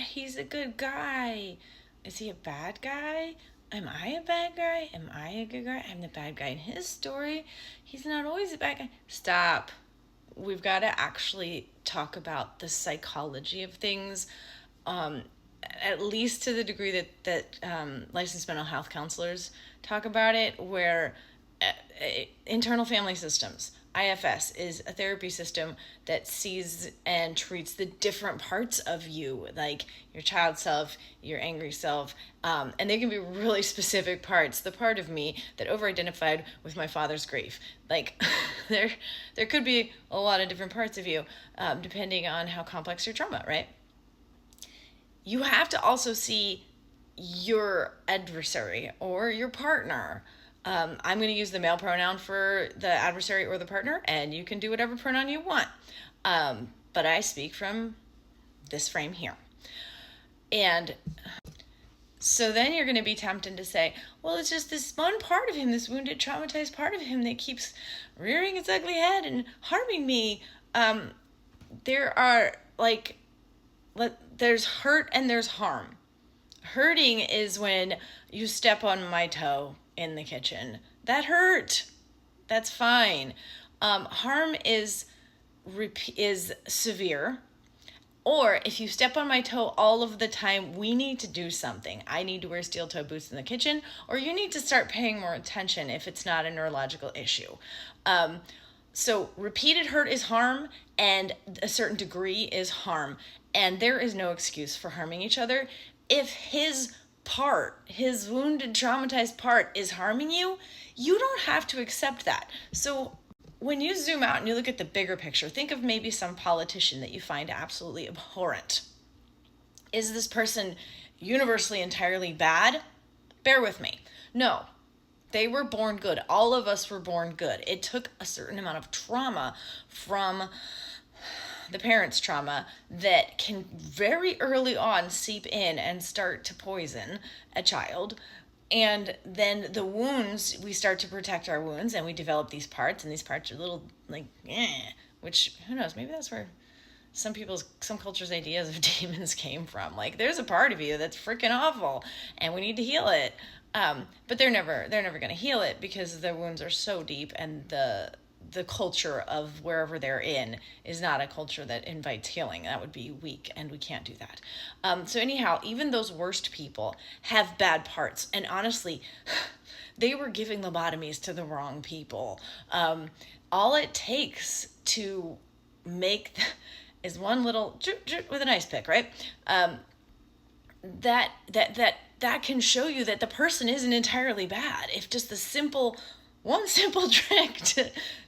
he's a good guy. Is he a bad guy? Am I a bad guy? Am I a good guy? I'm the bad guy in his story. He's not always a bad guy. Stop. We've got to actually talk about the psychology of things, um, at least to the degree that licensed mental health counselors talk about it, where internal family systems, IFS, is a therapy system that sees and treats the different parts of you, like your child self, your angry self, and they can be really specific parts. The part of me that over-identified with my father's grief, like there could be a lot of different parts of you, depending on how complex your trauma, right? You have to also see your adversary or your partner. I'm going to use the male pronoun for the adversary or the partner, and you can do whatever pronoun you want. But I speak from this frame here. And so then you're going to be tempted to say, well, it's just this one part of him, this wounded, traumatized part of him that keeps rearing its ugly head and harming me. There are there's hurt and there's harm. Hurting is when you step on my toe in the kitchen. That hurt. That's fine. Harm is severe. Or if you step on my toe all of the time, we need to do something. I need to wear steel toe boots in the kitchen, or you need to start paying more attention if it's not a neurological issue. So repeated hurt is harm, and a certain degree is harm. And there is no excuse for harming each other. If his wounded, traumatized part is harming you, you don't have to accept that. So when you zoom out and you look at the bigger picture, think of maybe some politician that you find absolutely abhorrent. Is this person universally entirely bad? Bear with me. No, they were born good. All of us were born good. It took a certain amount of trauma from the parents' trauma that can very early on seep in and start to poison a child. And then the wounds, we start to protect our wounds, and we develop these parts, and these parts are little which, who knows, maybe that's where some cultures' ideas of demons came from. Like, there's a part of you that's freaking awful, and we need to heal it. But they're never going to heal it because the wounds are so deep, and the culture of wherever they're in is not a culture that invites healing. That would be weak, and we can't do that. So anyhow, even those worst people have bad parts. And honestly, they were giving lobotomies to the wrong people. All it takes to make is one little with an ice pick, right? That can show you that the person isn't entirely bad. If just one simple trick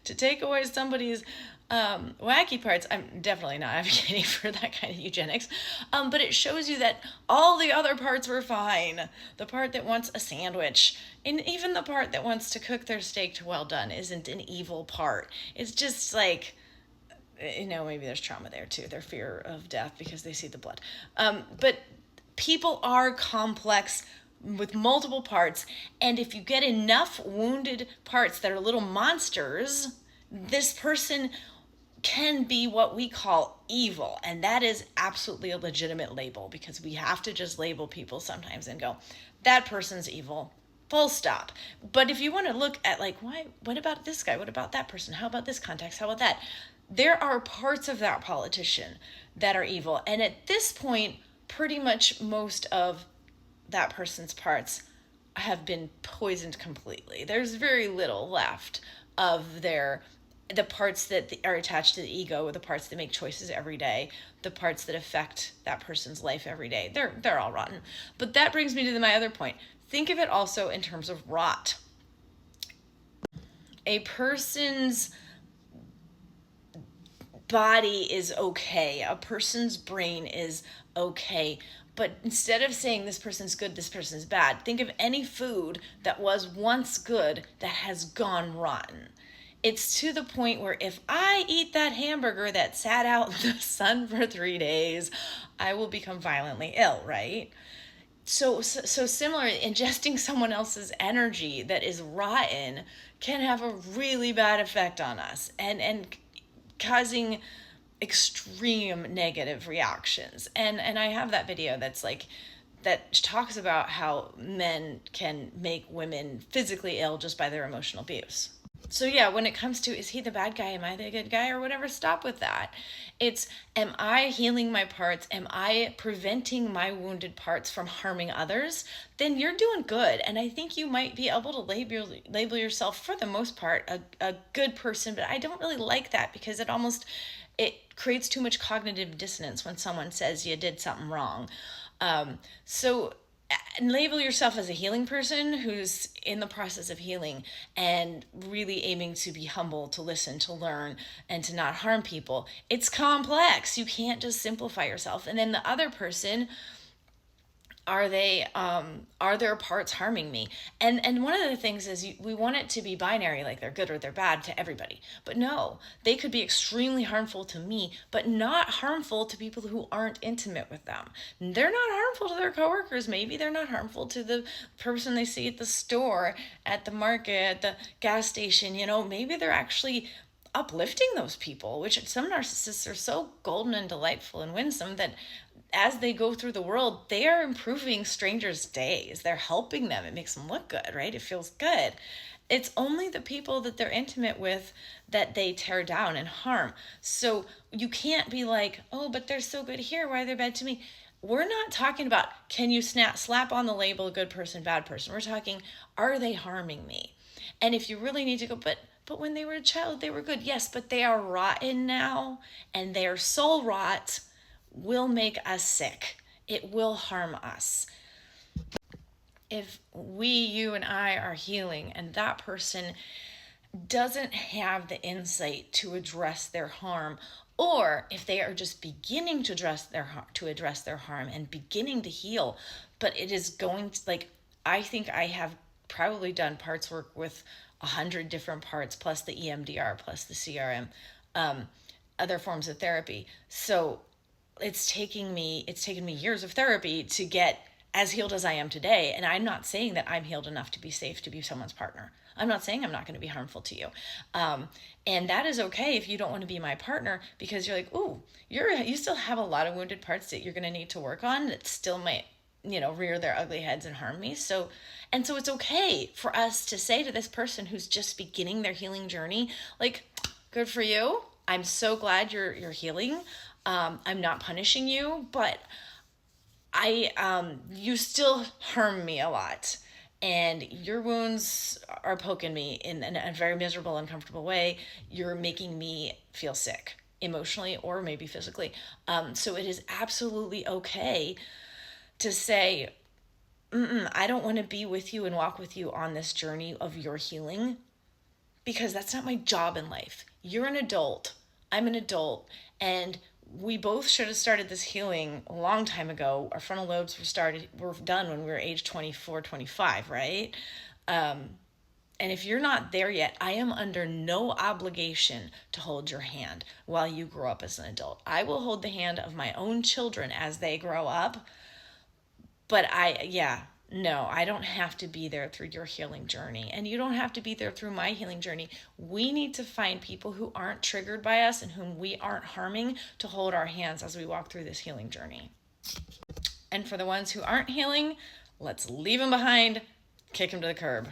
to take away somebody's wacky parts. I'm definitely not advocating for that kind of eugenics, but it shows you that all the other parts were fine. The part that wants a sandwich, and even the part that wants to cook their steak to well done, isn't an evil part. It's just like, maybe there's trauma there too, their fear of death because they see the blood. But people are complex with multiple parts, and if you get enough wounded parts that are little monsters, this person can be what we call evil. And that is absolutely a legitimate label, because we have to just label people sometimes and go, that person's evil, full stop. But if you want to look at what about this guy? What about that person? How about this context? How about that? There are parts of that politician that are evil. And at this point, pretty much most of that person's parts have been poisoned completely. There's very little left of the parts that are attached to the ego, the parts that make choices every day, the parts that affect that person's life every day. They're all rotten. But that brings me to my other point. Think of it also in terms of rot. A person's body is okay. A person's brain is okay. But instead of saying this person's good, this person's bad, think of any food that was once good that has gone rotten. It's to the point where if I eat that hamburger that sat out in the sun for 3 days, I will become violently ill, right? So similarly, ingesting someone else's energy that is rotten can have a really bad effect on us, and causing extreme negative reactions. And I have that video that's like, that talks about how men can make women physically ill just by their emotional abuse. So yeah, when it comes to, is he the bad guy, am I the good guy, or whatever, stop with that. It's, am I healing my parts? Am I preventing my wounded parts from harming others? Then you're doing good. And I think you might be able to label yourself, for the most part, a good person. But I don't really like that, because it creates too much cognitive dissonance when someone says you did something wrong. So label yourself as a healing person who's in the process of healing and really aiming to be humble, to listen, to learn, and to not harm people. It's complex. You can't just simplify yourself. And then the other person, are their parts harming me? And one of the things is, we want it to be binary, like they're good or they're bad to everybody. But no, they could be extremely harmful to me, but not harmful to people who aren't intimate with them. They're not harmful to their coworkers. Maybe they're not harmful to the person they see at the store, at the market, at the gas station. Maybe they're actually uplifting those people, which some narcissists are so golden and delightful and winsome that as they go through the world, they are improving strangers' days. They're helping them. It makes them look good, right? It feels good. It's only the people that they're intimate with that they tear down and harm. So you can't be like, oh, but they're so good here, why are they bad to me? We're not talking about, can you slap on the label good person, bad person. We're talking, are they harming me? And if you really need to go, but when they were a child, they were good. Yes, but they are rotten now, and their soul rot will make us sick. It will harm us. If you and I are healing, and that person doesn't have the insight to address their harm, or if they are just beginning to address their harm and beginning to heal, but it is going to, like, I think I have probably done parts work with 100 different parts, plus the EMDR, plus the CRM, other forms of therapy. So it's taken me years of therapy to get as healed as I am today. And I'm not saying that I'm healed enough to be safe to be someone's partner. I'm not saying I'm not going to be harmful to you. And that is okay if you don't want to be my partner, because you're like, ooh, you still have a lot of wounded parts that you're going to need to work on that still might, rear their ugly heads and harm me. So it's okay for us to say to this person who's just beginning their healing journey, like, good for you. I'm so glad you're healing. I'm not punishing you, but you still harm me a lot, and your wounds are poking me in a very miserable, uncomfortable way. You're making me feel sick, emotionally or maybe physically. So it is absolutely okay to say, I don't want to be with you and walk with you on this journey of your healing, because that's not my job in life. You're an adult. I'm an adult. And we both should have started this healing a long time ago. Our frontal lobes were done when we were age 24, 25, right? And if you're not there yet, I am under no obligation to hold your hand while you grow up as an adult. I will hold the hand of my own children as they grow up. But I don't have to be there through your healing journey, and you don't have to be there through my healing journey. We need to find people who aren't triggered by us and whom we aren't harming to hold our hands as we walk through this healing journey. And for the ones who aren't healing, let's leave them behind, kick them to the curb.